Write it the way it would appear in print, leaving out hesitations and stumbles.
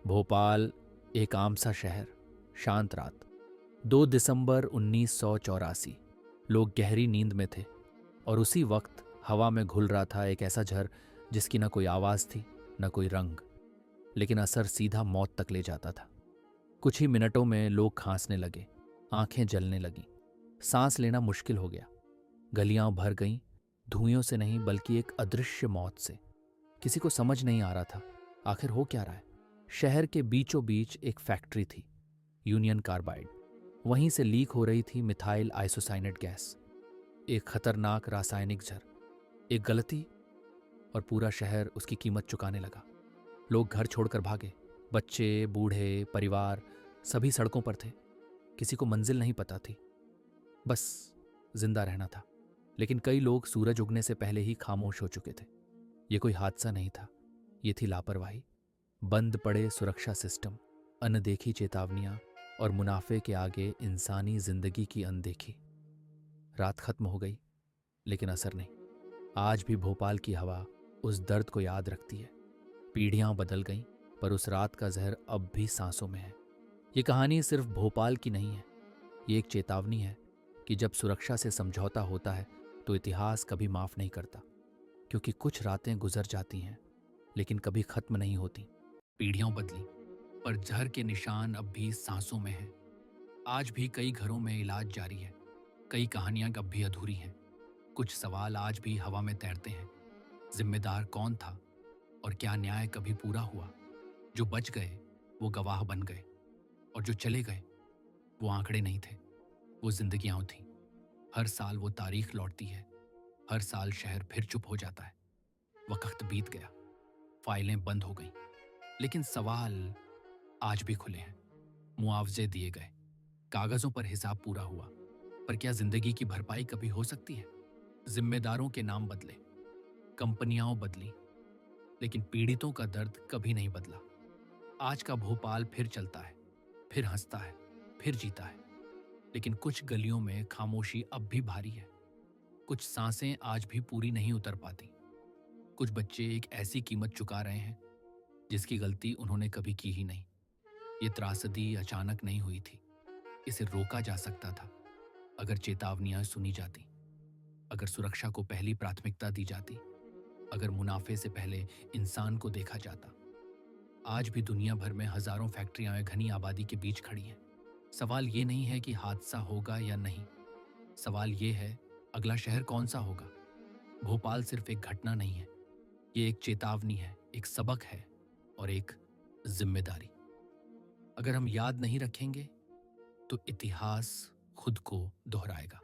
भोपाल एक आम सा शहर, शांत रात, 2 दिसंबर 1984। लोग गहरी नींद में थे और उसी वक्त हवा में घुल रहा था एक ऐसा झर जिसकी न कोई आवाज़ थी न कोई रंग, लेकिन असर सीधा मौत तक ले जाता था। कुछ ही मिनटों में लोग खांसने लगे, आंखें जलने लगीं, सांस लेना मुश्किल हो गया। गलियां भर गईं, धुएं से नहीं बल्कि एक अदृश्य मौत से। किसी को समझ नहीं आ रहा था आखिर हो क्या रहा है। शहर के बीचों बीच एक फैक्ट्री थी, यूनियन कार्बाइड। वहीं से लीक हो रही थी मिथाइल आइसोसाइनेट गैस, एक खतरनाक रासायनिक जहर। एक गलती और पूरा शहर उसकी कीमत चुकाने लगा। लोग घर छोड़कर भागे, बच्चे, बूढ़े, परिवार, सभी सड़कों पर थे। किसी को मंजिल नहीं पता थी, बस जिंदा रहना था। लेकिन कई लोग सूरज उगने से पहले ही खामोश हो चुके थे। ये कोई हादसा नहीं था, ये थी लापरवाही। बंद पड़े सुरक्षा सिस्टम, अनदेखी चेतावनियां और मुनाफे के आगे इंसानी जिंदगी की अनदेखी। रात खत्म हो गई, लेकिन असर नहीं। आज भी भोपाल की हवा उस दर्द को याद रखती है। पीढ़ियां बदल गईं, पर उस रात का जहर अब भी सांसों में है। ये कहानी सिर्फ भोपाल की नहीं है, ये एक चेतावनी है कि जब सुरक्षा से समझौता होता है तो इतिहास कभी माफ नहीं करता। क्योंकि कुछ रातें गुजर जाती हैं लेकिन कभी खत्म नहीं होती। पीढ़ियां बदली, पर जहर के निशान अब भी सांसों में हैं। आज भी कई घरों में इलाज जारी है, कई कहानियां अब भी अधूरी हैं। कुछ सवाल आज भी हवा में तैरते हैं। जिम्मेदार कौन था और क्या न्याय कभी पूरा हुआ? जो बच गए वो गवाह बन गए, और जो चले गए वो आंकड़े नहीं थे, वो जिंदगियां थीं। हर साल वो तारीख लौटती है, हर साल शहर फिर चुप हो जाता है। वक्त बीत गया, फाइलें बंद हो गईं, लेकिन सवाल आज भी खुले हैं। मुआवजे दिए गए, कागजों पर हिसाब पूरा हुआ, पर क्या जिंदगी की भरपाई कभी हो सकती है? जिम्मेदारों के नाम बदले, कंपनियां बदली, लेकिन पीड़ितों का दर्द कभी नहीं बदला। आज का भोपाल फिर चलता है, फिर हंसता है, फिर जीता है, लेकिन कुछ गलियों में खामोशी अब भी भारी है। कुछ सांसें आज भी पूरी नहीं उतर पाती। कुछ बच्चे एक ऐसी कीमत चुका रहे हैं जिसकी गलती उन्होंने कभी की ही नहीं। ये त्रासदी अचानक नहीं हुई थी, इसे रोका जा सकता था अगर चेतावनियां सुनी जाती, अगर सुरक्षा को पहली प्राथमिकता दी जाती, अगर मुनाफे से पहले इंसान को देखा जाता। आज भी दुनिया भर में हजारों फैक्ट्रियां घनी आबादी के बीच खड़ी हैं। सवाल ये नहीं है कि हादसा होगा या नहीं, सवाल ये है अगला शहर कौन सा होगा। भोपाल सिर्फ एक घटना नहीं है, ये एक चेतावनी है, एक सबक है और एक जिम्मेदारी। अगर हम याद नहीं रखेंगे तो इतिहास खुद को दोहराएगा।